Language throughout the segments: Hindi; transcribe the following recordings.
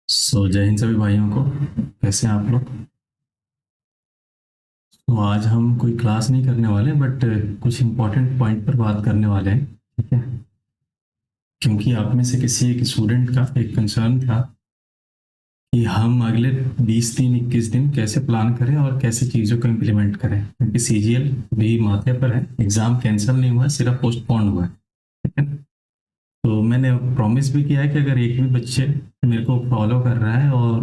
जय हिंद सभी भाइयों को। कैसे हैं आप लोग? तो आज हम कोई क्लास नहीं करने वाले बट कुछ इम्पोर्टेंट पॉइंट पर बात करने वाले हैं। ठीक है, क्योंकि आप में से किसी एक स्टूडेंट का एक कंसर्न था कि हम अगले 20 दिन 21 दिन कैसे प्लान करें और कैसे चीज़ों को इम्प्लीमेंट करें, क्योंकि सीजीएल भी माथे पर है। एग्ज़ाम कैंसिल नहीं हुआ है, सिर्फ पोस्टपोन हुआ है। ठीक है, तो मैंने प्रॉमिस भी किया है कि अगर एक भी बच्चे मेरे को फॉलो कर रहा है और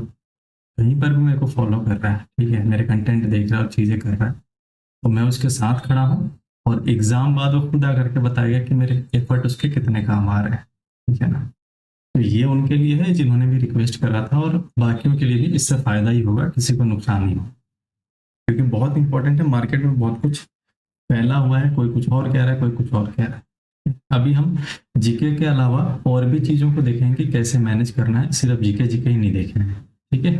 कहीं पर भी मेरे को फॉलो कर रहा है, ठीक है, मेरे कंटेंट देख रहा है और चीज़ें कर रहा है, तो मैं उसके साथ खड़ा हूँ। और एग्जाम बाद वो खुद आकर के बताएगा कि मेरे एफर्ट उसके कितने काम आ रहे हैं। ठीक है ना? तो ये उनके लिए है जिन्होंने भी रिक्वेस्ट करा था, और बाकियों के लिए भी इससे फायदा ही होगा, किसी को नुकसान नहीं होगा। क्योंकि बहुत इंपॉर्टेंट है, मार्केट में बहुत कुछ फैला हुआ है, कोई कुछ और कह रहा है, कोई कुछ और कह रहा है। अभी हम जीके के अलावा और भी चीज़ों को देखेंगे कि कैसे मैनेज करना है, सिर्फ जीके जीके ही नहीं देखना है। ठीक है,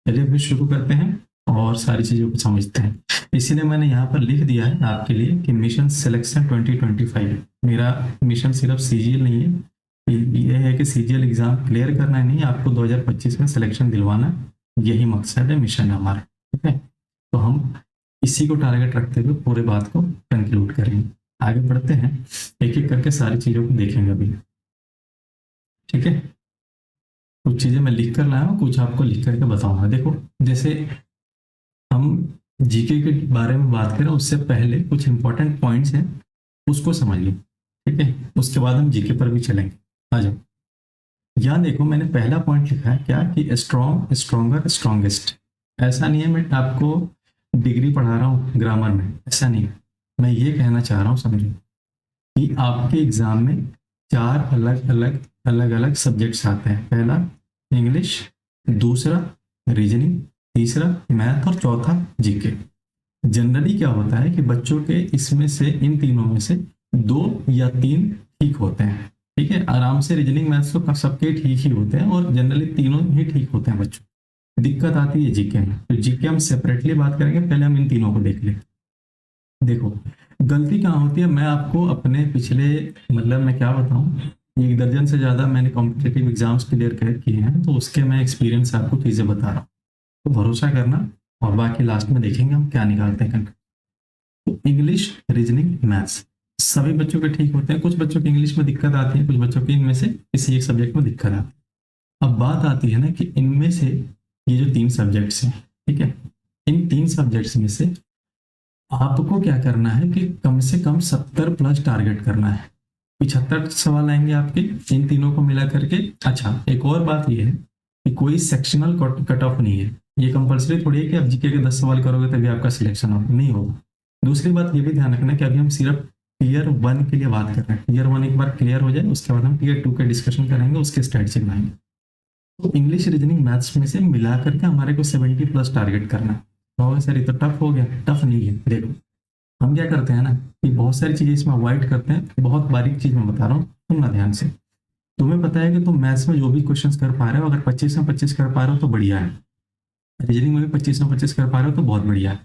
चलिए फिर शुरू करते हैं और सारी चीज़ों को समझते हैं। इसीलिए मैंने यहाँ पर लिख दिया है आपके लिए कि मिशन सिलेक्शन 2025। मेरा मिशन सिर्फ सीजीएल नहीं है, ये है कि सीजीएल एग्जाम क्लियर करना ही नहीं, आपको 2025 में सिलेक्शन दिलवाना, यही मकसद है, मिशन है हमारा। ठीक है, तो हम इसी को टारगेट रखते हुए पूरे बात को कंक्लूड करेंगे। आगे बढ़ते हैं, एक एक करके सारी चीज़ों को देखेंगे अभी। ठीक है, कुछ चीज़ें मैं लिख कर लाया हूँ, कुछ आपको लिख करके बताऊंगा। देखो, जैसे हम जीके के बारे में बात करें उससे पहले कुछ इंपॉर्टेंट पॉइंट्स हैं, उसको समझ लो। ठीक है, उसके बाद हम जीके पर भी चलेंगे। आ जाओ, यहाँ देखो, मैंने पहला पॉइंट लिखा है क्या कि स्ट्रॉन्ग, स्ट्रॉन्गर, स्ट्रॉन्गेस्ट। ऐसा नहीं है मैं आपको डिग्री पढ़ा रहा हूँ ग्रामर में, ऐसा नहीं है। मैं ये कहना चाह रहा हूँ, समझो कि आपके एग्जाम में चार अलग अलग अलग अलग सब्जेक्ट्स आते हैं। पहला इंग्लिश, दूसरा रीजनिंग, तीसरा मैथ और चौथा जीके। जनरली क्या होता है कि बच्चों के इसमें से, इन तीनों में से दो या तीन ठीक होते हैं। ठीक है, आराम से रीजनिंग मैथ्स तो सबके ठीक ही होते हैं और जनरली तीनों ही ठीक होते हैं बच्चों। दिक्कत आती है जीके में, तो जीके हम सेपरेटली बात करेंगे, पहले हम इन तीनों को देख लें। देखो, गलती कहाँ होती है, मैं आपको अपने पिछले, मतलब मैं क्या बताऊं, 1 दर्जन से ज्यादा मैंने कॉम्पिटेटिव एग्जाम्स क्लियर कर किए हैं, तो उसके मैं एक्सपीरियंस आपको चीजें बता रहा हूँ। तो भरोसा करना, और बाकी लास्ट में देखेंगे हम क्या निकालते हैं। तो इंग्लिश, रीजनिंग, मैथ्स सभी बच्चों के ठीक होते हैं। कुछ बच्चों की इंग्लिश में दिक्कत आती है, कुछ बच्चों की इनमें से किसी एक सब्जेक्ट में दिक्कत आती है। अब बात आती है ना कि इनमें से ये जो तीन सब्जेक्ट्स हैं, ठीक है, इन तीन सब्जेक्ट्स में से आपको क्या करना है कि कम से कम 70 प्लस टारगेट करना है। 75 सवाल आएंगे आपके इन तीनों को मिला करके। अच्छा, एक और बात यह है कि कोई सेक्शनल कट ऑफ नहीं है। ये कंपलसरी थोड़ी है कि आप जीके के 10 सवाल करोगे तभी आपका सिलेक्शन होगा, नहीं होगा। दूसरी बात ये भी ध्यान रखना कि अभी हम सिर्फ टीयर 1 के लिए बात कर रहे हैं। टीयर 1 एक बार क्लियर हो जाए, उसके बाद हम टीयर 2 के डिस्कशन करेंगे, उसके स्ट्रेटजी बनाएंगे। तो इंग्लिश, रीजनिंग, मैथ्स में से मिला करके हमारे को 70 प्लस टारगेट करना है। तो सर ये तो टफ हो गया। टफ नहीं है, देखो हम क्या करते हैं ना कि बहुत सारी चीजें इसमें अवॉइड करते हैं। बहुत बारीक चीज मैं बता रहा हूँ, सुनना ध्यान से। तुम्हें पता है कि तुम मैथ्स में जो भी क्वेश्चंस कर पा रहे हो, अगर 25 में 25 कर पा रहे हो तो बढ़िया है। रीजनिंग में भी 25 में 25 कर पा रहे हो तो बहुत बढ़िया है।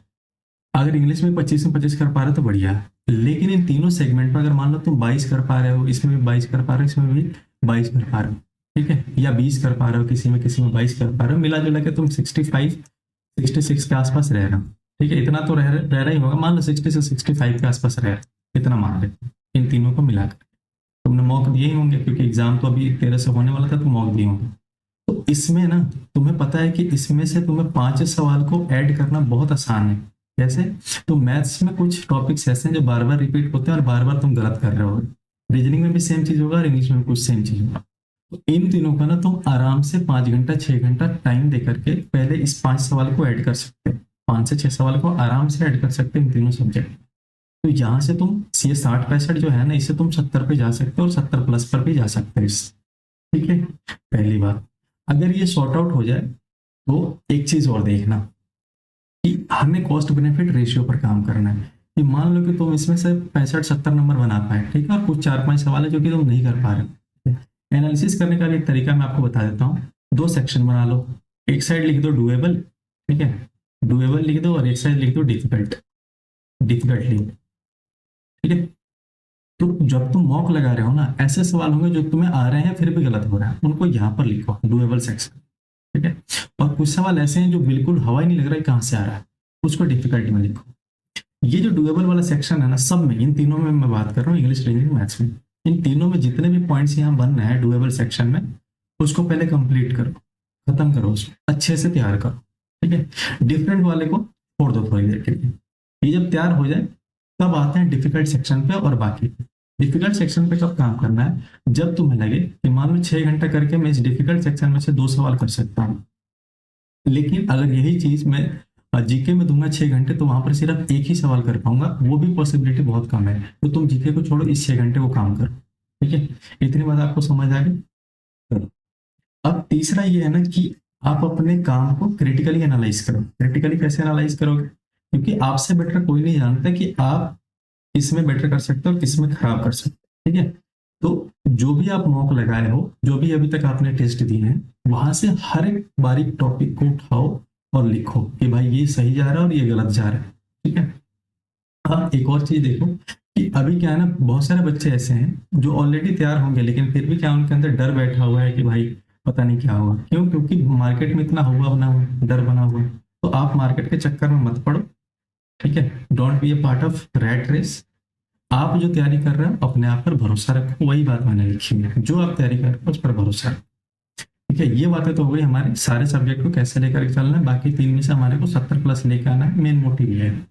अगर इंग्लिश में 25 में 25 कर पा रहे हो तो बढ़िया है। लेकिन इन तीनों सेगमेंट में अगर मान लो तुम 22 कर पा रहे हो, इसमें भी 22 कर पा रहे हो, इसमें भी 22 कर पा रहे हो, ठीक है, या 20 कर पा रहे हो, किसी में 22 कर पा रहे हो, मिला जुला के तुम 65 66 के आसपास रह रहे हो। ठीक है, इतना तो रह रहा ही होगा, मान लो 60 से 65 के आसपास रह, इतना मान लेते इन तीनों को मिलाकर। तुमने मॉक दिए ही होंगे, क्योंकि एग्जाम तो अभी 13 से होने वाला था, तो मॉक दिए होंगे। तो इसमें ना, तुम्हें पता है कि इसमें से तुम्हें 5 सवाल को ऐड करना बहुत आसान है। कैसे? तो मैथ्स में कुछ टॉपिक्स ऐसे हैं जो बार बार रिपीट होते हैं और बार बार तुम गलत कर रहे हो। रीजनिंग में भी सेम चीज होगा और इंग्लिश में भी कुछ सेम चीज होगा। तो इन तीनों का ना तुम आराम से 5 घंटा 6 घंटा टाइम दे करके पहले इस 5 सवाल को ऐड कर सकते हैं। 5 से 6 सवाल को आराम से ऐड कर सकते हैं इन तीनों सब्जेक्ट। तो यहाँ से तुम ये 60 65 जो है ना, इससे तुम 70 पे जा सकते हो और 70 प्लस पर भी जा सकते हो इस। ठीक है, पहली बात। अगर ये सॉर्ट आउट हो जाए तो एक चीज और देखना कि हमें कॉस्ट बेनिफिट रेशियो पर काम करना है। कि मान लो कि तुम इसमें से 65 70 नंबर बना पाए, ठीक है, और कुछ 4 5 सवाल है जो कि तुम नहीं कर पा रहे। एनालिसिस करने का भी एक तरीका मैं आपको बता देता हूँ। 2 सेक्शन बना लो, एक साइड लिख दो डुएबल, ठीक है, डुएबल लिख दो, और एक साइड लिख दो डिफिकल्ट, डिफिकल्टली। ठीक है, तो जब तुम मॉक लगा रहे हो ना, ऐसे सवाल होंगे जो तुम्हें आ रहे हैं फिर भी गलत हो रहा है, उनको यहाँ पर लिखो डुएबल सेक्शन। ठीक है। और कुछ सवाल ऐसे हैं जो बिल्कुल हवा ही नहीं लग रहा है कहाँ से आ रहा है, उसको डिफिकल्टी में लिखो। ये जो डुएबल वाला सेक्शन है ना, सब में, इन तीनों में मैं बात कर रहा हूँ, इंग्लिश, रीजनिंग, मैथ्स में, इन तीनों में जितने भी पॉइंट्स यहाँ बन रहे हैं डुएबल सेक्शन में, उसको पहले कंप्लीट करो, खत्म करो, उसको अच्छे से तैयार करो। ठीक है, डिफरेंट वाले को छोड़ दो थोड़ी देर के लिए। ये जब तैयार हो जाए तब आते हैं डिफिकल्ट सेक्शन पे। और बाकी डिफिकल्ट सेक्शन पे कब काम करना है, जब तुम्हें लगे कि मान लो 6 घंटा करके मैं इस डिफिकल्ट सेक्शन में से 2 सवाल कर सकता हूँ, लेकिन अगर यही चीज मैं जीके में दूंगा 6 घंटे, तो वहां पर सिर्फ एक ही सवाल कर पाऊंगा, वो भी पॉसिबिलिटी बहुत कम है। तो तुम जीके को छोड़ो, इस 6 घंटे को काम करो। ठीक है, इतनी बात आपको समझ आ गई। चलो, अब तीसरा ये है ना कि आप अपने काम को क्रिटिकली एनालाइज करो। क्रिटिकली कैसे एनालाइज करोगे, क्योंकि आपसे बेटर कोई नहीं जानता कि आप किस में बेटर कर सकते हो और किस में खराब कर सकते हो। ठीक है, तो जो भी आप मॉक लगाए हो, जो भी अभी तक आपने टेस्ट दिए हैं, वहां से हर एक बारीक टॉपिक को उठाओ और लिखो कि भाई ये सही जा रहा है और ये गलत जा रहा है। ठीक है, अब एक और चीज देखो कि अभी क्या है ना, बहुत सारे बच्चे ऐसे हैं जो ऑलरेडी तैयार होंगे, लेकिन फिर भी क्या उनके अंदर डर बैठा हुआ है कि भाई पता नहीं क्या होगा। क्यों? क्योंकि मार्केट में इतना हुआ बना हुआ है, डर बना हुआ है। तो आप मार्केट के चक्कर में मत पड़ो। ठीक है, don't be a part of rat race. आप जो तैयारी कर रहे हो अपने आप पर भरोसा रखो, वही बात मैंने लिखी है, जो आप तैयारी कर रहे हो उस पर भरोसा रखो। ठीक है, ये बातें तो हो गई हमारे सारे सब्जेक्ट को कैसे लेकर के चलना है, बाकी 3 में से हमारे को 70+ लेकर आना है, मेन मोटिव ये है।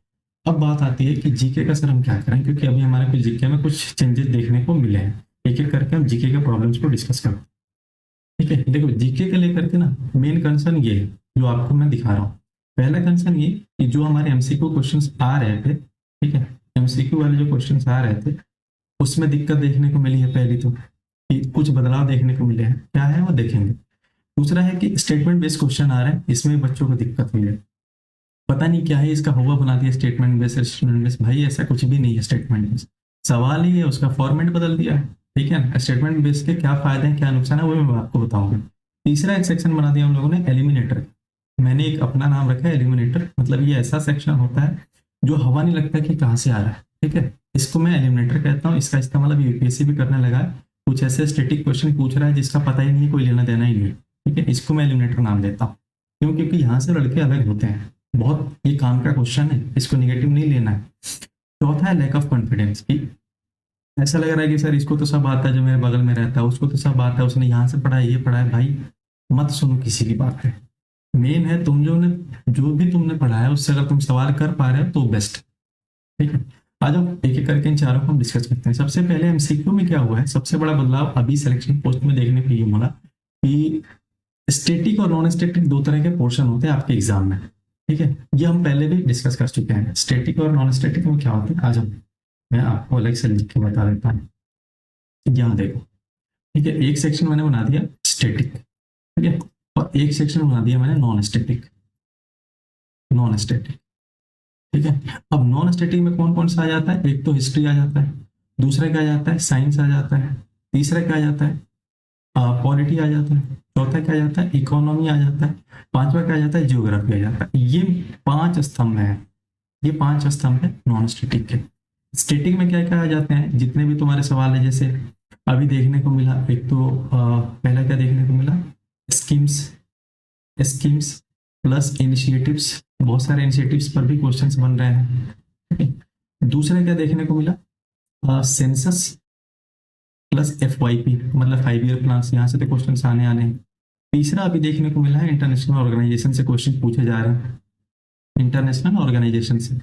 अब बात आती है कि जीके का सर हम क्या करें, क्योंकि अभी हमारे को जीके में कुछ चेंजेस देखने को मिले हैं। एक एक करके हम जीके के प्रॉब्लम्स को डिस्कस करते हैं। ठीक है, देखो जीके के लेकर के ना मेन कंसर्न ये है जो आपको मैं दिखा रहा हूँ। पहला कंसर्न ये कि जो हमारे एमसीक्यू क्वेश्चंस आ रहे थे, ठीक है, एमसीक्यू वाले जो क्वेश्चंस आ रहे थे, उसमें दिक्कत देखने को मिली है। पहली तो कि कुछ बदलाव देखने को मिले हैं, क्या है वो देखेंगे। दूसरा है कि स्टेटमेंट बेस्ड क्वेश्चन आ रहे हैं, इसमें बच्चों को दिक्कत हुई है। पता नहीं क्या है, इसका हुआ बना दिया स्टेटमेंट बेस्ड स्टूडेंट बेस्ड। भाई ऐसा कुछ भी नहीं है स्टेटमेंट बेस्ड, सवाल ही है, उसका फॉर्मेट बदल दिया है। ठीक है ना, स्टेटमेंट बेस्ड के क्या फायदे हैं क्या नुकसान है वो मैं आपको बताऊंगा। तीसरा एक सेक्शन बना दिया हम लोगों ने एलिमिनेटर। मैंने एक अपना नाम रखा है एलिमिनेटर, मतलब ये ऐसा सेक्शन होता है जो हवा नहीं लगता कि कहाँ से आ रहा है। ठीक है, इसको मैं एलिमिनेटर कहता हूँ। इसका इस्तेमाल अभी यूपीएससी भी करने लगा है। कुछ ऐसे स्टेटिक क्वेश्चन पूछ रहा है जिसका पता ही नहीं है, कोई लेना देना ही नहीं। ठीक है, इसको मैं एलिमिनेटर नाम देता हूँ। क्यों? क्योंकि यहाँ से लड़के अलग होते हैं बहुत, ये काम का क्वेश्चन है, इसको निगेटिव नहीं लेना है। चौथा है लैक ऑफ कॉन्फिडेंस की, ऐसा लग रहा है कि सर इसको तो सब आता है, जो मेरे बगल में रहता है उसको तो सब आता है, उसने यहाँ से पढ़ा है ये पढ़ा है। भाई मत सुनो किसी की बात है, मेन है तुम जो भी तुमने पढ़ा है उससे अगर तुम सवाल कर पा रहे हो तो बेस्ट। ठीक है, आ जाओ एक एक करके इन चारों को हम डिस्कस करते हैं। सबसे पहले एमसीक्यू में क्या हुआ है, सबसे बड़ा बदलाव अभी सिलेक्शन पोस्ट में देखने को ये मिला कि स्टेटिक और नॉन स्टेटिक 2 तरह के पोर्शन होते हैं आपके एग्जाम में। ठीक है, ये हम पहले भी डिस्कस कर चुके हैं। स्टेटिक और नॉन स्टेटिक में क्या होता है, आज हम मैं आपको अलग से लिख के बता देता हूँ। यहाँ देखो, ठीक है, एक सेक्शन मैंने बना दिया स्टेटिक, ठीक है, और एक सेक्शन बना दिया मैंने नॉन स्टेटिक। नॉन स्टेटिक, ठीक है। अब नॉन स्टेटिक में कौन कौन सा आ जाता है, एक तो हिस्ट्री आ जाता है, दूसरा क्या आ जाता है, साइंस आ जाता है, तीसरा क्या आ जाता है, पॉलिटी आ जाता है, चौथा क्या आ जाता है, इकोनॉमी आ जाता है, पांचवा क्या आ जाता है, जियोग्राफी आ जाता है। ये 5 स्तंभ है, ये 5 स्तंभ है नॉन स्टेटिक के। स्टेटिक में क्या क्या आ जाते हैं, जितने भी तुम्हारे सवाल है, जैसे अभी देखने को मिला, एक तो पहला क्या देखने को मिला, स्कीम्स। स्कीम्स प्लस इनिशिएटिव्स, बहुत सारे इनिशिएटिव्स पर भी क्वेश्चंस बन रहे हैं। ठीक है, दूसरा क्या देखने को मिला, सेंसस प्लस एफवाईपी, मतलब 5 ईयर प्लान, यहाँ से तो क्वेश्चन आने आने हैं। तीसरा अभी देखने को मिला है इंटरनेशनल ऑर्गेनाइजेशन से क्वेश्चन पूछे जा रहे हैं, इंटरनेशनल ऑर्गेनाइजेशन से।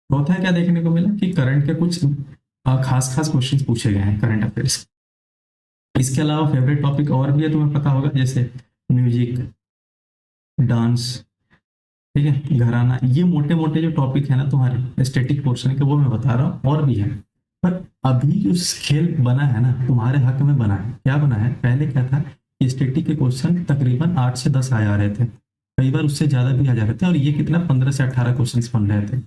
चौथा क्या देखने को मिला कि करंट के कुछ खास खास क्वेश्चन पूछे गए हैं करंट अफेयर्स। इसके अलावा फेवरेट टॉपिक और भी है, तुम्हें पता होगा, जैसे म्यूजिक, डांस, ठीक है, घराना। ये मोटे मोटे जो टॉपिक है ना तुम्हारे स्टैटिक पोर्शन के, वो मैं बता रहा हूँ, और भी है। पर अभी जो खेल बना है ना तुम्हारे हक में बना है। क्या बना है, पहले क्या था कि स्टैटिक के क्वेश्चन तकरीबन 8 से 10 आ जा रहे थे, कई बार उससे ज्यादा भी आ जा रहे थे, और ये कितना 15 से 18 क्वेश्चन बन रहे थे।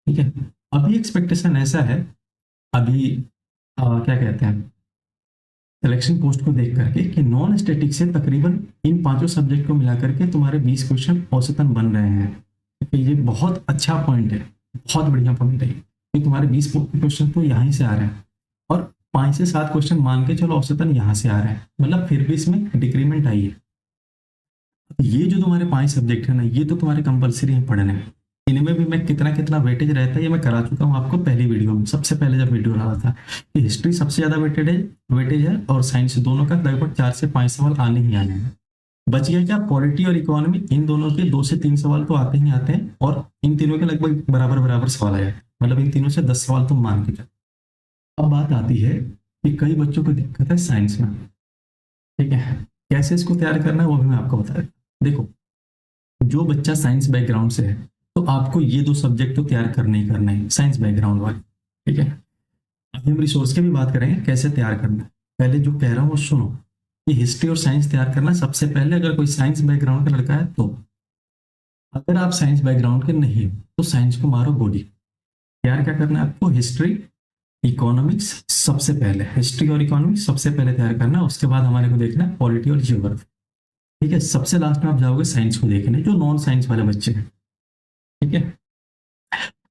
ठीक है, अभी एक्सपेक्टेशन ऐसा है, अभी क्या कहते हैं, सिलेक्शन पोस्ट को देख करके, कि नॉन स्टैटिक से तकरीबन इन 5 सब्जेक्ट को मिलाकर के तुम्हारे 20 क्वेश्चन औसतन बन रहे हैं। तो ये बहुत अच्छा पॉइंट है, बहुत बढ़िया पॉइंट है कि तुम्हारे 20 क्वेश्चन तो यहाँ से आ रहे हैं, और 5 से 7 क्वेश्चन मान के चलो औसतन यहाँ से आ रहे हैं, मतलब फिर भी इसमें डिक्रीमेंट आई है। ये जो तुम्हारे 5 सब्जेक्ट है ना, ये तो तुम्हारे कंपलसरी है पढ़ने। इनमें भी मैं कितना कितना वेटेज रहता है ये मैं करा चुका हूँ आपको पहली वीडियो में, सबसे पहले जब वीडियो डाला था कि हिस्ट्री सबसे ज्यादा वेटेज है और साइंस दोनों का लगभग 4 से 5 सवाल आने ही आने हैं। बच गया क्या, पॉलिटी और इकोनॉमी, इन दोनों के 2 से 3 सवाल तो आते ही आते हैं और इन तीनों के लगभग बराबर बराबर सवाल आ जाते हैं, मतलब इन तीनों से 10 सवाल तुम मान के चलो। अब बात आती है कि कई बच्चों को दिक्कत है साइंस में, ठीक है, कैसे इसको तैयार करना है वो भी मैं आपको बता देता हूं। देखो, जो बच्चा साइंस बैकग्राउंड से है तो आपको ये 2 सब्जेक्ट तो तैयार करने ही करना है, साइंस बैकग्राउंड वाले, ठीक है। अभी हम रिसोर्स की भी बात करेंगे कैसे तैयार करना है। पहले जो कह रहा हूँ वो सुनो, कि हिस्ट्री और साइंस तैयार करना सबसे पहले अगर कोई साइंस बैकग्राउंड का लड़का है तो। अगर आप साइंस बैकग्राउंड के नहीं हो तो साइंस को मारो गोली। तैयार क्या करना है आपको, हिस्ट्री इकोनॉमिक्स सबसे पहले, हिस्ट्री और इकोनॉमिक्स सबसे पहले तैयार करना है, उसके बाद हमारे को देखना है पॉलिटी और जियोग्राफी, ठीक है। सबसे लास्ट में आप जाओगे साइंस को देखने, जो नॉन साइंस वाले बच्चे हैं, ठीक है।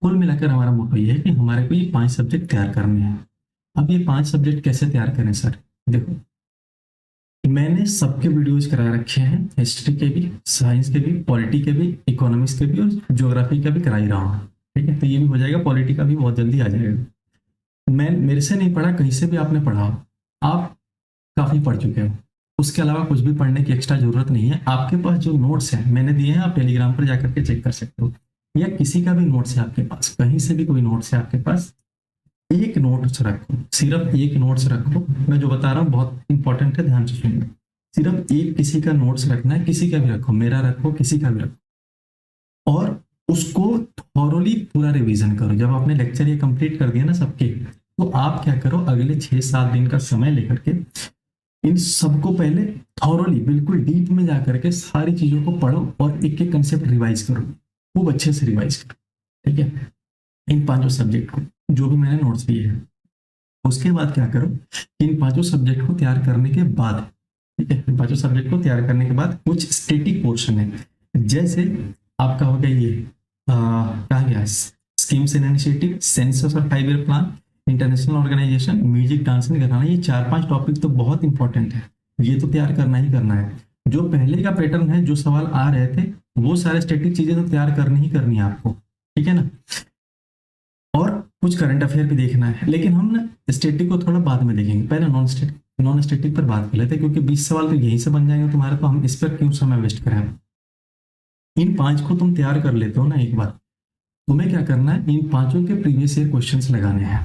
कुल मिलाकर हमारा मोटो ये है कि हमारे को ये 5 सब्जेक्ट तैयार करने हैं। अब ये 5 सब्जेक्ट कैसे तैयार करें सर, देखो, मैंने सबके वीडियोज करा रखे हैं, हिस्ट्री के भी, साइंस के भी, पॉलिटी के भी, इकोनॉमिक्स के भी और ज्योग्राफी का भी करा ही रहा हूँ, ठीक है। तो ये भी हो जाएगा, पॉलिटी का भी बहुत जल्दी आ जाएगा। मैं मेरे से नहीं पढ़ा, कहीं से भी आपने पढ़ा हो, आप काफी पढ़ चुके हो, उसके अलावा कुछ भी पढ़ने की एक्स्ट्रा जरूरत नहीं है। आपके पास जो नोट्स हैं मैंने दिए हैं, आप टेलीग्राम पर जाकर के चेक कर सकते हो, या किसी का भी नोट्स है आपके पास, कहीं से भी कोई नोट्स है आपके पास, एक नोट्स रखो, सिर्फ एक नोट्स रखो। मैं जो बता रहा हूँ बहुत इंपॉर्टेंट है, ध्यान से सुनिए। सिर्फ एक किसी का नोट्स रखना है, किसी का भी रखो, मेरा रखो, किसी का भी रखो, और उसको थॉरोली पूरा रिवीजन करो। जब आपने लेक्चर ये कंप्लीट कर दिया ना सबके, तो आप क्या करो, अगले 6-7 दिन का समय लेकर के इन सबको पहले थॉरोली बिल्कुल डीप में जाकर के सारी चीजों को पढ़ो और एक एक कंसेप्ट रिवाइज करो, खूब अच्छे से रिवाइज करो, ठीक है, इन 5 सब्जेक्ट को जो भी मैंने नोट्स दिए हैं। उसके बाद क्या करो, इन 5 सब्जेक्ट को तैयार करने के बाद, ठीक है, इन 5 सब्जेक्ट को तैयार करने के बाद कुछ स्टेटिक पोर्शन है, जैसे आपका हो गया ये कहा गया, स्कीम्स एंड इनिशिएटिव, सेंसस और 5 year plan, international organisation, music, dancing, गाना, ये 4-5 टॉपिक तो बहुत इंपॉर्टेंट है, ये तो तैयार करना ही करना है। जो पहले का पैटर्न है, जो सवाल आ रहे थे, वो सारे स्टेटिक चीजें तो तैयार करनी ही करनी है आपको, ठीक है ना। और कुछ करंट अफेयर भी देखना है, लेकिन हम ना स्टेटिक को थोड़ा बाद में देखेंगे, पहले नॉन स्टेटिक पर बात कर लेते हैं, क्योंकि 20 सवाल तो यहीं से बन जाएंगे तुम्हारे, तो हम इस पर क्यों समय वेस्ट करें। इन 5 को तुम तैयार कर लेते हो ना एक बार, तुम्हें क्या करना है, इन 5 के प्रीवियस ईयर क्वेश्चंस लगाने हैं,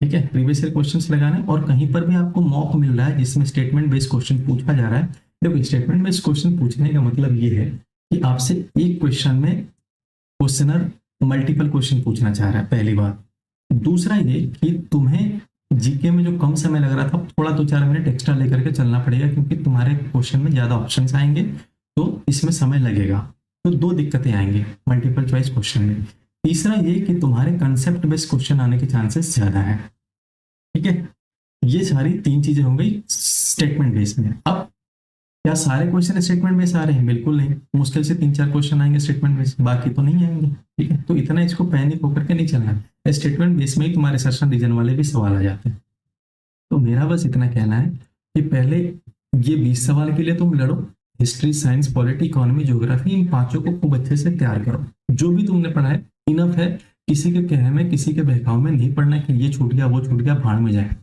ठीक है, प्रीवियस ईयर क्वेश्चंस लगाने। और कहीं पर भी आपको मॉक मिल रहा है जिसमें स्टेटमेंट बेस्ड क्वेश्चन पूछा जा रहा है, देखो स्टेटमेंट बेस्ड क्वेश्चन पूछने का मतलब ये है कि आपसे एक क्वेश्चन में क्वेश्चनर मल्टीपल क्वेश्चन पूछना चाह रहा है, पहली बात। दूसरा ये कि तुम्हें जीके में जो कम समय लग रहा था, थोड़ा 2-4 मिनट एक्स्ट्रा लेकर के चलना पड़ेगा, क्योंकि तुम्हारे क्वेश्चन में ज्यादा ऑप्शन आएंगे तो इसमें समय लगेगा, तो 2 दिक्कतें आएंगी मल्टीपल चॉइस क्वेश्चन में। तीसरा ये कि तुम्हारे कंसेप्ट बेस्ड क्वेश्चन आने के चांसेस ज्यादा है, ठीक है। ये सारी 3 चीजें हो गई स्टेटमेंट बेस में। अब क्या सारे क्वेश्चन स्टेटमेंट बेस आ रहे हैं, बिल्कुल नहीं, मुश्किल से 3-4 क्वेश्चन आएंगे स्टेटमेंट बेस, बाकी तो नहीं आएंगे, ठीक है। तो इतना इसको पैनिक होकर के नहीं चलना है, स्टेटमेंट बेस में ही तुम्हारे सेशन रीजन वाले भी सवाल आ जाते हैं। तो मेरा बस इतना कहना है कि पहले ये 20 सवाल के लिए तुम लड़ो, history, science, polity, economy, geography, इन 5 को खूब अच्छे से तैयार करो। जो भी तुमने पढ़ा है इनफ है, किसी के कहने में, किसी के बहकाव में नहीं पढ़ना कि ये छूट गया वो छूट गया, भाड़ में जाए,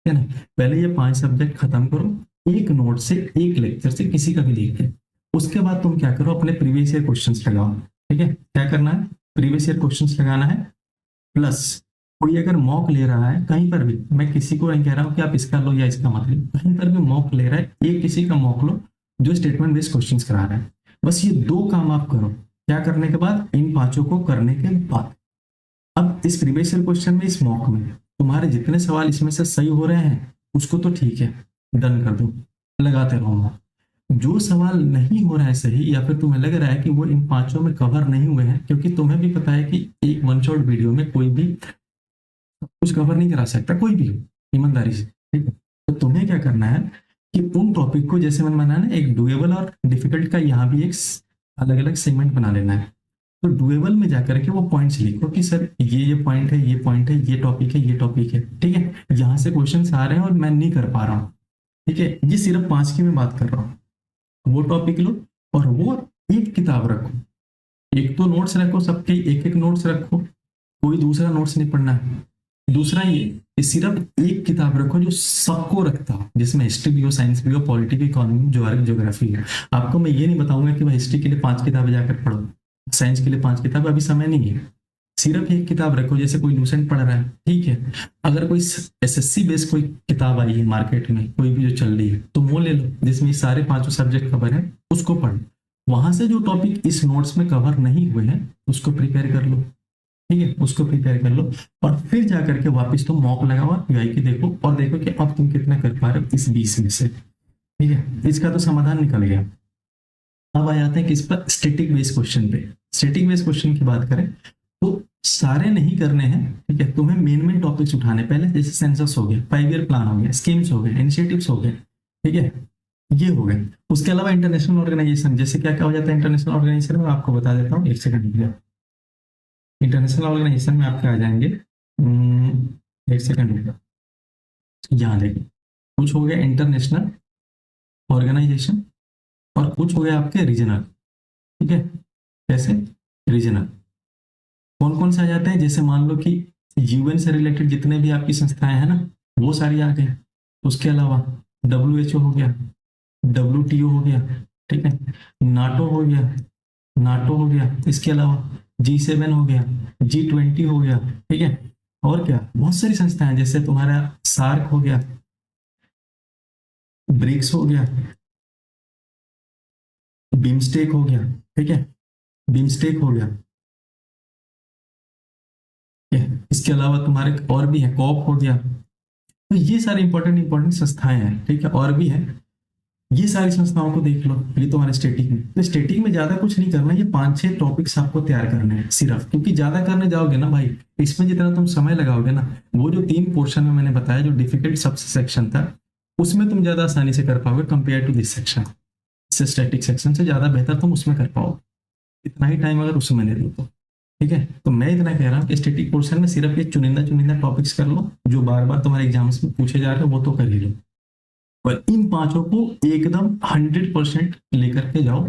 है ना। पहले ये 5 सब्जेक्ट खत्म करो, एक नोट से, एक लेक्चर से, किसी का भी देख के। उसके बाद तुम क्या करो, अपने प्रीवियस ईयर क्वेश्चंस लगाओ, ठीक है। क्या करना है, प्रीवियस ईयर क्वेश्चंस लगाना है, प्लस कोई अगर मॉक ले रहा है कहीं पर भी, मैं किसी को नहीं कह रहा हूँ कि आप इसका लो या इसका मत लो, कहीं पर भी मॉक ले रहा है, एक किसी का मॉक लो जो स्टेटमेंट बेस्ड क्वेश्चंस करा रहा है। बस ये 2 काम आप करो। क्या करने के बाद, इन 5 को करने के बाद, अब इस प्रीवियस ईयर क्वेश्चन में, इस मॉक में तुम्हारे जितने सवाल इसमें से सही हो रहे हैं उसको तो ठीक है, डन कर दो, लगाते रहो मॉक। जो सवाल नहीं हो रहा है सही, या फिर तुम्हें लग रहा है कि वो इन 5 में कवर नहीं हुए हैं, क्योंकि तुम्हें भी पता है कि एक वन शॉट वीडियो में कोई भी कुछ कवर नहीं करा सकता, कोई भी हो, ईमानदारी से, ठीक है। तो तुम्हें क्या करना है कि उन टॉपिक को, जैसे मैंने बनाया ना, एक डुएबल और डिफिकल्ट का यहाँ भी एक अलग अलग सेगमेंट बना लेना है। तो डुएबल में जाकर के वो पॉइंट्स लिखो कि सर ये पॉइंट है, ये पॉइंट है, ये टॉपिक है, ये टॉपिक है, ठीक है। यहाँ से क्वेश्चन आ रहे हैं और मैं नहीं कर पा रहा हूँ, ठीक है। ये सिर्फ 5 की मैं बात कर रहा हूँ, वो टॉपिक लो और वो एक किताब रखो, एक तो नोट्स रखो, सबके एक एक नोट्स रखो, कोई दूसरा नोट्स नहीं पढ़ना है। दूसरा ये कि सिर्फ एक किताब रखो जो सबको रखता हो, जिसमें हिस्ट्री भी हो, साइंस भी हो, पॉलिटिकल, इकोनॉमी, ज्योग्राफी है। आपको मैं ये नहीं बताऊंगा कि भाई हिस्ट्री के लिए 5 किताबें जाकर पढ़ो, साइंस के लिए 5 किताबें, अभी समय नहीं है। सिर्फ एक किताब रखो, जैसे कोई लूसेंट पढ़ रहा है, ठीक है, अगर कोई एसएससी बेस्ड कोई किताब आई है मार्केट में, कोई भी जो चल रही है, तो वो ले लो जिसमें सारे 5 सब्जेक्ट कवर है, उसको पढ़ो। वहां से जो टॉपिक इस नोट्स में कवर नहीं हुए हैं उसको प्रिपेयर कर लो, ठीक है, उसको प्रिपेयर कर लो। और फिर जाकर के वापस तुम मॉक लगाओ, पीवाई की देखो, और देखो कि अब तुम कितना कर पा रहे हो इस 20 में से, ठीक है। इसका तो समाधान निकल गया। अब आ जाते हैं किस पर, स्टैटिक बेस्ड क्वेश्चन पे। स्टैटिक बेस्ड क्वेश्चन की बात करें तो सारे नहीं करने हैं, ठीक है, तुम्हें मेन मेन टॉपिक्स उठाने पहले, जैसे सेंसस हो गया, 5 ईयर प्लान हो गया, स्कीम्स हो गए, इनिशिएटिव्स हो गए, ठीक है, ये हो गए। उसके अलावा इंटरनेशनल ऑर्गेनाइजेशन, जैसे क्या क्या हो जाता है इंटरनेशनल ऑर्गेनाइजेशन में, आपको बता देता हूँ, एक सेकंड। इंटरनेशनल ऑर्गेनाइजेशन में आपके आ जाएंगे, एक सेकंड रुको, यहाँ देखिए, कुछ हो गया इंटरनेशनल ऑर्गेनाइजेशन और कुछ हो गया आपके रीजनल, ठीक है। कैसे रीजनल, कौन कौन से आ जाते हैं, जैसे मान लो कि यूएन से रिलेटेड जितने भी आपकी संस्थाएं हैं ना, वो सारी आ गई। उसके अलावा डब्ल्यू हो गया, WTO हो गया, ठीक है, नाटो हो गया, नाटो हो गया, इसके अलावा G7 हो गया, G20 हो गया, ठीक है। और क्या, बहुत सारी संस्थाएं हैं, जैसे तुम्हारा सार्क हो गया, ब्रिक्स हो गया, बिम्स्टेक हो गया, ठीक है, बिम्स्टेक हो गया, ठीक है। इसके अलावा तुम्हारे और भी है, कॉप हो गया। तो ये सारे इंपॉर्टेंट इंपॉर्टेंट संस्थाएं हैं, ठीक है, और भी है। ये सारी संस्थाओं को देख लो, ये तुम्हारे स्टेटिक में, तो स्टेटिक में ज्यादा कुछ नहीं करना, ये 5-6 टॉपिक्स आपको तैयार करने हैं सिर्फ, क्योंकि ज्यादा करने जाओगे ना भाई, इसमें जितना तुम समय लगाओगे ना, वो जो 3 पोर्शन में मैंने बताया जो डिफिकल्ट सब सेक्शन था, उसमें तुम ज्यादा आसानी से कर पाओगे compare to this section. Static section से ज्यादा बेहतर तुम उसमें कर पाओगे, इतना ही टाइम अगर उसमें दे दो तो, ठीक है। तो मैं इतना कह रहा हूँ कि स्टैटिक पोर्शन में सिर्फ ये चुनिंदा चुनिंदा टॉपिक्स कर लो, जो बार बार तुम्हारे एग्जाम्स में पूछे जा रहे हैं, वो तो कर ही लो। और इन 5 को एकदम 100% लेकर के जाओ,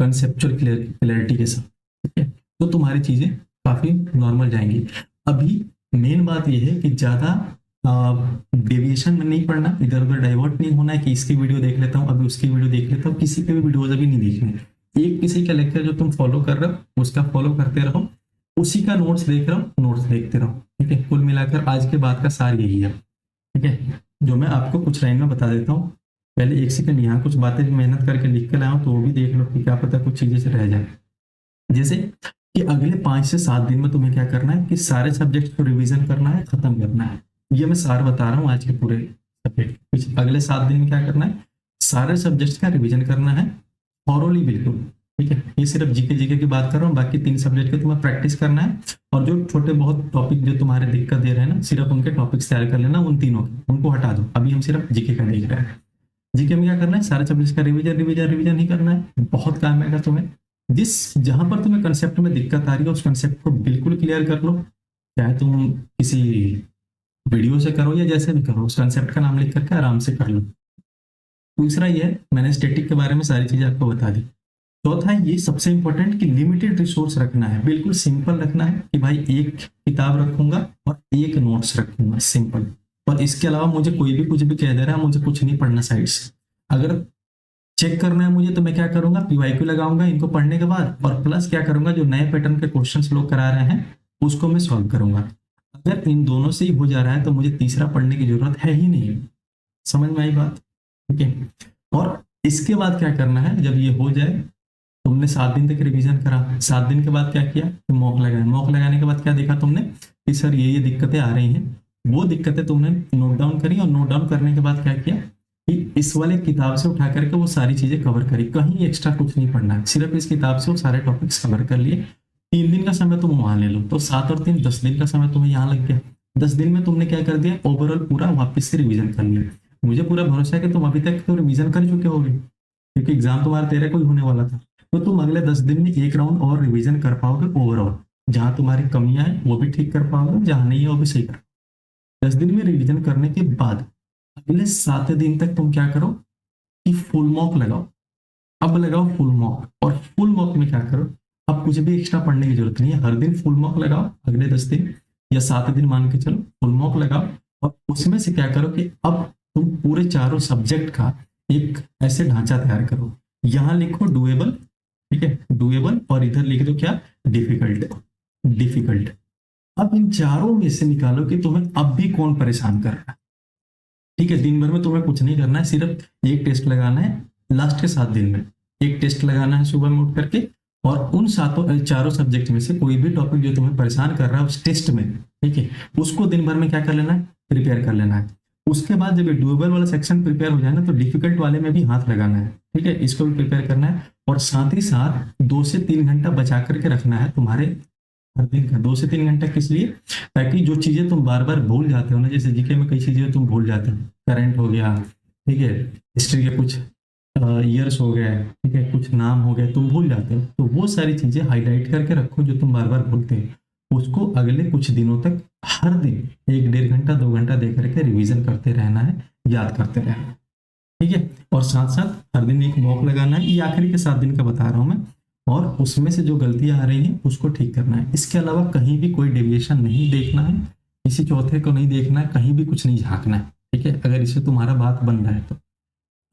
कंसेप्चुअल क्लैरिटी के साथ, ठीक है, तो तुम्हारी चीजें काफी नॉर्मल जाएंगी। अभी मेन बात यह है कि ज्यादा डेविएशन में नहीं पड़ना, इधर उधर डाइवर्ट नहीं होना है कि इसकी वीडियो देख लेता हूँ, अभी उसकी वीडियो देख लेता हूँ, किसी के भी वीडियोज अभी नहीं देखने। एक किसी का लेक्चर जो तुम फॉलो कर रहे हो उसका फॉलो करते रहो, उसी का नोट्स देख रहा हूँ, नोट्स देखते रहो, ठीक है। कुल मिलाकर आज के बाद का सार यही है, ठीक है, जो मैं आपको कुछ लाइन में बता देता हूँ। पहले एक सेकंड, यहाँ कुछ बातें मेहनत करके लिख कर लाया हूँ, तो वो भी देख लो कि क्या पता कुछ चीजें से रह जाए। जैसे कि अगले 5 से 7 दिन में तुम्हें क्या करना है कि सारे सब्जेक्ट को रिवीजन करना है, खत्म करना है। ये मैं सार बता रहा हूँ आज के पूरे सब्जेक्ट, कुछ अगले 7 दिन में क्या करना है, सारे सब्जेक्ट्स का रिवीजन करना है, थॉरोली बिल्कुल, ठीक है। ये सिर्फ जीके जीके की बात कर रहा हूँ, बाकी 3 सब्जेक्ट की तुम्हें प्रैक्टिस करना है। और जो छोटे बहुत टॉपिक जो तुम्हारे दिक्कत दे रहे हैं ना, सिर्फ उनके टॉपिक्स तैयार कर लेना, उन तीनों के उनको हटा दो, अभी हम सिर्फ जीके का देख रहे हैं। जीके में क्या करना है, सारे सब्जेक्ट का रिवीजन रिवीजन रिवीजन ही करना है, बहुत काम आएगा तुम्हें। जिस जहां पर तुम्हें कंसेप्ट में दिक्कत आ रही है उस कंसेप्ट को बिल्कुल क्लियर कर लो, चाहे तुम किसी वीडियो से करो या जैसे भी करो, उस कंसेप्ट का नाम लिख करके आराम से कर लो। दूसरा ये है, मैंने स्टैटिक के बारे में सारी चीजें आपको बता दी। चौथा है ये सबसे इंपॉर्टेंट कि लिमिटेड रिसोर्स रखना है, बिल्कुल सिंपल रखना है कि भाई एक किताब रखूंगा और एक नोट्स रखूंगा, सिंपल। और इसके अलावा मुझे कोई भी कुछ भी कह दे रहा है, मुझे कुछ नहीं पढ़ना साइड से। अगर चेक करना है मुझे, तो मैं क्या करूंगा, पीवाईक्यू लगाऊंगा इनको पढ़ने के बाद, और प्लस क्या करूंगा, जो नए पैटर्न के क्वेश्चंस लोग करा रहे हैं उसको मैं सॉल्व करूंगा। अगर इन दोनों से ही हो जा रहा है तो मुझे तीसरा पढ़ने की जरूरत है ही नहीं। समझ में आई बात, ठीक है। और इसके बाद क्या करना है, जब ये हो जाए, तुमने 7 दिन तक रिवीजन करा, 7 दिन के बाद क्या किया, तो मॉक लगाया, मॉक लगाने के बाद क्या देखा तुमने कि सर ये दिक्कतें आ रही हैं, वो दिक्कतें तुमने नोट डाउन करी, और नोट डाउन करने के बाद क्या किया कि इस वाले किताब से उठा करके वो सारी चीजें कवर करी, कहीं एक्स्ट्रा कुछ नहीं पढ़ना है, सिर्फ इस किताब से वो सारे टॉपिक्स कवर कर लिए। 3 दिन का समय तुम वहां ले लो, तो 7 और 3 10 दिन का समय तुम्हें यहाँ लग गया। 10 दिन में तुमने क्या कर दिया, ओवरऑल पूरा वापस से रिवीजन कर लिया। मुझे पूरा भरोसा है कि तुम अभी तक तो रिवीजन कर चुके होगे, क्योंकि एग्जाम तुम्हारा 13 को ही होने वाला था। तो तुम अगले 10 दिन में एक राउंड और रिवीजन कर पाओगे ओवरऑल, जहां तुम्हारी कमियां हैं वो भी ठीक कर पाओगे, जहां नहीं है वो भी सही कर। 10 दिन में रिवीजन करने के बाद अगले 7 दिन तक तुम क्या करो कि फुल मॉक लगाओ, अब लगाओ फुल मॉक, और फुल मॉक में क्या करो, अब कुछ भी एक्स्ट्रा पढ़ने की जरूरत नहीं है, हर दिन फुल मॉक लगाओ, अगले 10 दिन या 7 दिन मान के चलो फुल मॉक लगाओ, और उसमें से क्या करो कि अब तुम पूरे चारों सब्जेक्ट का एक ऐसे ढांचा तैयार करो, यहाँ लिखो डुएबल, ठीक है, डुएबल, और इधर लिख दो क्या, डिफिकल्ट, डिफिकल्ट। अब इन चारों में से निकालो कि तुम्हें अब भी कौन परेशान कर रहा है, ठीक है। दिन भर में तुम्हें कुछ नहीं करना है, सिर्फ एक टेस्ट लगाना है, लास्ट के 7 दिन में एक टेस्ट लगाना है सुबह में उठ करके, और उन सातों चारों सब्जेक्ट में से कोई भी टॉपिक जो तुम्हें परेशान कर रहा है उस टेस्ट में, ठीक है, उसको दिन भर में क्या कर लेना है, प्रिपेयर कर लेना है। उसके बाद जब ये डुएबल वाला सेक्शन प्रिपेयर हो जाए ना, तो डिफिकल्ट वाले में भी हाथ लगाना है, ठीक है, इसको भी प्रिपेयर करना है, और साथ ही साथ 2 से 3 घंटा बचा करके रखना है तुम्हारे हर दिन का। 2 से 3 घंटा किस लिए, ताकि जो चीजें तुम बार बार भूल जाते हो ना, जैसे जीके में कई चीजें तुम भूल जाते हो, करंट हो गया, ठीक है, हिस्ट्री के कुछ ईयर्स हो गए, ठीक है, कुछ नाम हो गए, तुम भूल जाते हो, तो वो सारी चीजें हाईलाइट करके रखो जो तुम बार बार भूलते हो, उसको अगले कुछ दिनों तक हर दिन 1 1.5 घंटा 2 घंटा दे करके रिवीजन करते रहना है, याद करते रहना है, ठीक है। और साथ साथ हर दिन एक मॉक लगाना है, ये आखिरी के 7 दिन का बता रहा हूँ मैं, और उसमें से जो गलतियां आ रही हैं उसको ठीक करना है। इसके अलावा कहीं भी कोई डेविएशन नहीं देखना है, किसी चौथे को नहीं देखना है, कहीं भी कुछ नहीं झांकना है, ठीक है, अगर इससे तुम्हारा बात बन रहा है तो।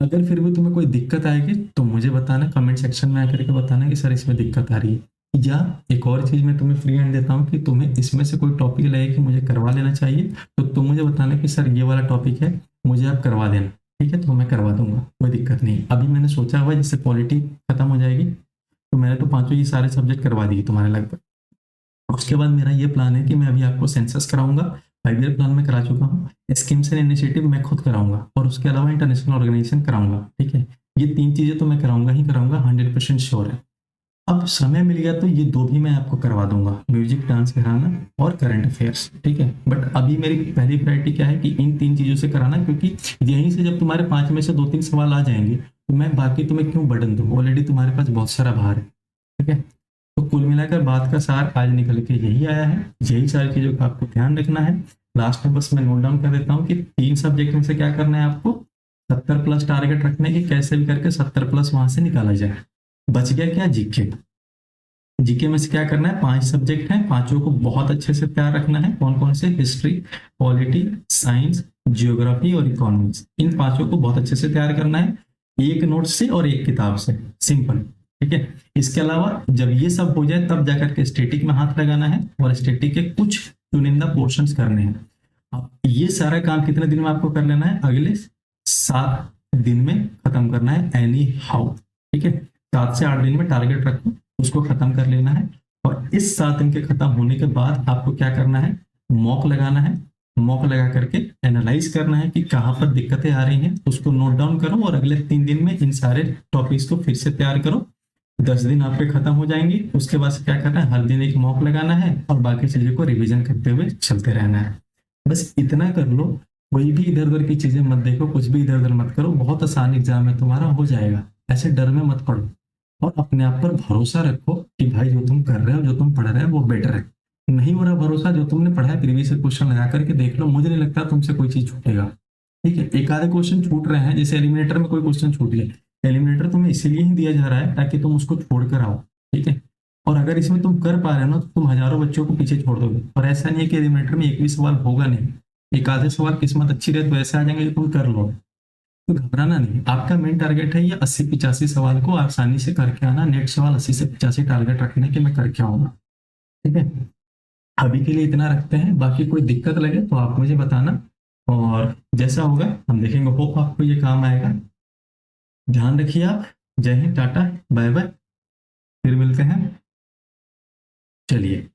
अगर फिर भी तुम्हें कोई दिक्कत आएगी तो मुझे बताना, कमेंट सेक्शन में आकर के बताना कि सर इसमें दिक्कत आ रही है, या एक और चीज मैं तुम्हें फ्री हैंड देता हूँ कि तुम्हें इसमें से कोई टॉपिक लगे कि मुझे करवा लेना चाहिए, तो तुम मुझे बताना कि सर ये वाला टॉपिक है, मुझे आप करवा देना, ठीक है, तो मैं करवा दूंगा, कोई दिक्कत नहीं। अभी मैंने सोचा हुआ है जिससे पॉलिटी खत्म हो जाएगी, तो मैंने तो पांचों ये सारे सब्जेक्ट करवा दिए तुम्हारे लगभग। उसके बाद मेरा ये प्लान है कि मैं अभी आपको सेंसस कराऊंगा, 5 ईयर प्लान में करा चुका हूँ, स्कीम्स एंड इनिशिएटिव मैं खुद कराऊंगा, और उसके अलावा इंटरनेशनल ऑर्गेनाइजेशन कराऊंगा, ठीक है, ये 3 चीजें तो मैं कराऊंगा ही कराऊंगा, 100% श्योर है। अब समय मिल गया तो ये 2 भी मैं आपको करवा दूंगा, म्यूजिक, डांस कराना और करंट अफेयर्स, ठीक है। बट अभी मेरी पहली प्रायोरिटी क्या है कि इन 3 चीजों से कराना, क्योंकि यहीं से जब तुम्हारे 5 में से 2 3 सवाल आ जाएंगे तो मैं बाकी तुम्हें क्यों बर्डन दूं, ऑलरेडी तुम्हारे पास बहुत सारा भार है, ठीक है। तो कुल मिलाकर बात का सार आज निकल के यही आया है, यही सारी चीजों का आपको ध्यान रखना है। लास्ट में बस मैं नोट डाउन कर देता हूँ कि 3 सब्जेक्ट में से क्या करना है आपको, 70+ टारगेट रखने की, कैसे भी करके 70+ वहां से निकाला जाए। बच गया क्या, जीके। जीके में से क्या करना है, 5 सब्जेक्ट हैं, पांचों को बहुत अच्छे से तैयार रखना है। कौन कौन से, हिस्ट्री, पॉलिटी, साइंस, जियोग्राफी और इकोनॉमिक्स, इन पांचों को बहुत अच्छे से तैयार करना है, एक नोट से और एक किताब से, सिंपल, ठीक है। इसके अलावा जब ये सब हो जाए तब जाकर के स्टेटिक में हाथ लगाना है, और स्टेटिक के कुछ चुनिंदा पोर्शंस करने हैं। अब ये सारा काम कितने दिन में आपको कर लेना है, अगले 7 दिन में खत्म करना है, एनी हाउ, ठीक है। 7 से 8 दिन में टारगेट रखो, उसको खत्म कर लेना है, और इस 7 दिन के खत्म होने के बाद आपको क्या करना है, मॉक लगाना है, मॉक लगा करके एनालाइज करना है कि कहाँ पर दिक्कतें आ रही हैं, उसको नोट डाउन करो, और अगले 3 दिन में इन सारे टॉपिक्स को फिर से तैयार करो। 10 दिन आपके खत्म हो जाएंगे। उसके बाद से क्या करना है, हर दिन एक मॉक लगाना है, और बाकी चीजों को रिवीजन करते हुए चलते रहना है। बस इतना कर लो, कोई भी इधर उधर की चीजें मत देखो, कुछ भी इधर उधर मत करो, बहुत आसान एग्जाम है तुम्हारा, हो जाएगा, ऐसे डर में मत पड़ो, और अपने आप पर भरोसा रखो कि भाई जो तुम कर रहे हो, जो तुम पढ़ रहे हो वो बेटर है। नहीं हो रहा भरोसा, जो तुमने पढ़ा है प्रीवियस क्वेश्चन लगा करके देख लो, मुझे नहीं लगता तुमसे कोई चीज छूटेगा, ठीक है। एक आधे क्वेश्चन छूट रहे हैं, जैसे एलिमिनेटर में कोई क्वेश्चन छूट गया, एलिमिनेटर तुम्हें इसीलिए ही दिया जा रहा है ताकि तुम उसको छोड़ कर आओ, ठीक है। और अगर इसमें तुम कर पा रहे हो ना, तो तुम हजारों बच्चों को पीछे छोड़ दोगे, और ऐसा नहीं है कि एलिमिनेटर में एक भी सवाल होगा नहीं, एक आधे सवाल किस्मत अच्छी रहे तो ऐसे आ जाएंगे जो तुम कर लो। तो घबराना नहीं, आपका मेन टारगेट है ये 80 85 सवाल को आसानी से करके आना, नेट सवाल 80 से 85 टारगेट रखने के मैं करके आऊंगा, ठीक है। अभी के लिए इतना रखते हैं, बाकी कोई दिक्कत लगे तो आप मुझे बताना, और जैसा होगा हम देखेंगे। होप आपको ये काम आएगा। ध्यान रखिए आप। जय हिंद, टाटा, बाय बाय, फिर मिलते हैं। चलिए।